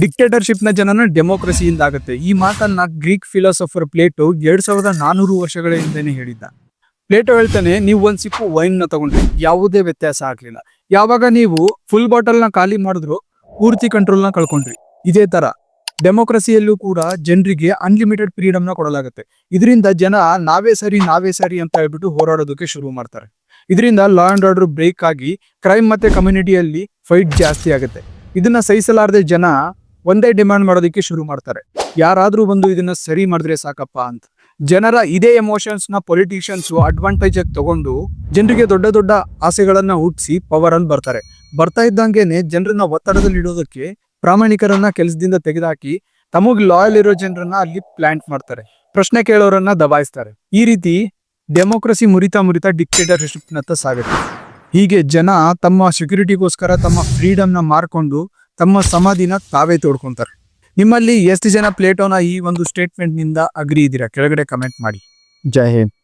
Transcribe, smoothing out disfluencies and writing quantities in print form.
Dictatorship ನ ಜನನ ಡೆಮೋಕ್ರಸಿಯಿಂದ ಆಗುತ್ತೆ. ಈ ಮಾತನ್ನ ಗ್ರೀಕ್ ಫಿಲಾಸಫರ್ ಪ್ಲೇಟೋ 2400 ವರ್ಷಗಳ ಹಿಂದೆನೆ ಹೇಳಿದ್ದ. ಪ್ಲೇಟೋ ಹೇಳ್ತಾನೆ, ನೀವು ಒಂದ್ ಸಿಪ್ಪು ವೈನ್ ನ ತಗೊಂಡ್ರಿ, ಯಾವುದೇ ವ್ಯತ್ಯಾಸ ಆಗ್ಲಿಲ್ಲ. ಯಾವಾಗ ನೀವು ಫುಲ್ ಬಾಟಲ್ ನ ಖಾಲಿ ಮಾಡಿದ್ರು, ಪೂರ್ತಿ ಕಂಟ್ರೋಲ್ ನ ಕಳ್ಕೊಂಡ್ರಿ. ಇದೇ ತರ ಡೆಮೋಕ್ರಸಿಯಲ್ಲೂ ಕೂಡ ಜನರಿಗೆ ಅನ್ಲಿಮಿಟೆಡ್ ಫ್ರೀಡಮ್ ನ ಕೊಡಲಾಗುತ್ತೆ. ಇದರಿಂದ ಜನ ನಾವೇ ಸರಿ ಅಂತ ಹೇಳ್ಬಿಟ್ಟು ಹೋರಾಡೋದಕ್ಕೆ ಶುರು ಮಾಡ್ತಾರೆ. ಇದರಿಂದ ಲಾ ಅಂಡ್ ಆರ್ಡರ್ ಬ್ರೇಕ್ ಆಗಿ ಕ್ರೈಮ್ ಮತ್ತೆ ಕಮ್ಯುನಿಟಿಯಲ್ಲಿ ಫೈಟ್ ಜಾಸ್ತಿ ಆಗುತ್ತೆ. ಇದನ್ನ ಸಹಿಸಲಾರದೆ ಜನ ಒಂದೇ ಡಿಮಾಂಡ್ ಮಾಡೋದಕ್ಕೆ ಶುರು ಮಾಡ್ತಾರೆ, ಯಾರಾದ್ರೂ ಬಂದು ಇದನ್ನ ಸರಿ ಮಾಡಿದ್ರೆ ಸಾಕಪ್ಪ ಅಂತ. ಜನರ ಇದೇ ಎಮೋಷನ್ಸ್ ನ ಪೊಲಿಟಿಷಿಯನ್ಸ್ ಅಡ್ವಾಂಟೇಜ್ ಆಗಿ ತಗೊಂಡು ಜನರಿಗೆ ದೊಡ್ಡ ದೊಡ್ಡ ಆಸೆಗಳನ್ನ ಹುಟ್ಟಿಸಿ ಪವರ್ ಅಲ್ಲಿ ಬರ್ತಾ ಇದ್ದಂಗೆನೆ ಜನರನ್ನ ಒತ್ತಡದಲ್ಲಿ ಇಡೋದಕ್ಕೆ ಪ್ರಾಮಾಣಿಕರನ್ನ ಕೆಲಸದಿಂದ ತೆಗೆದುಹಾಕಿ ತಮಗ್ ಲಾಯಲ್ ಇರೋ ಜನರನ್ನ ಅಲ್ಲಿ ಪ್ಲಾಂಟ್ ಮಾಡ್ತಾರೆ, ಪ್ರಶ್ನೆ ಕೇಳೋರನ್ನ ದಬಾಯಿಸ್ತಾರೆ. ಈ ರೀತಿ ಡೆಮೋಕ್ರಸಿ ಮುರಿತಾ ಡಿಕ್ಟೇಟರ್ಶಿಪ್ ನತ್ತ ಸಾಗುತ್ತೆ. ಹೀಗೆ ಜನ ತಮ್ಮ ಸೆಕ್ಯೂರಿಟಿಗೋಸ್ಕರ ತಮ್ಮ ಫ್ರೀಡಮ್ ನ ಮಾರ್ಕೊಂಡು ತಮ್ಮ ಸಮಾಧಿನ ತಾವೇ ತೋಡ್ಕೊಂತಾರೆ. ನಿಮ್ಮಲ್ಲಿ ಎಷ್ಟು ಜನ ಪ್ಲೇಟೋನ ಈ ಒಂದು ಸ್ಟೇಟ್ಮೆಂಟ್ ನಿಂದ ಅಗ್ರಿ ಇದ್ದೀರಾ? ಕೆಳಗಡೆ ಕಮೆಂಟ್ ಮಾಡಿ. ಜೈ ಹಿಂದ್.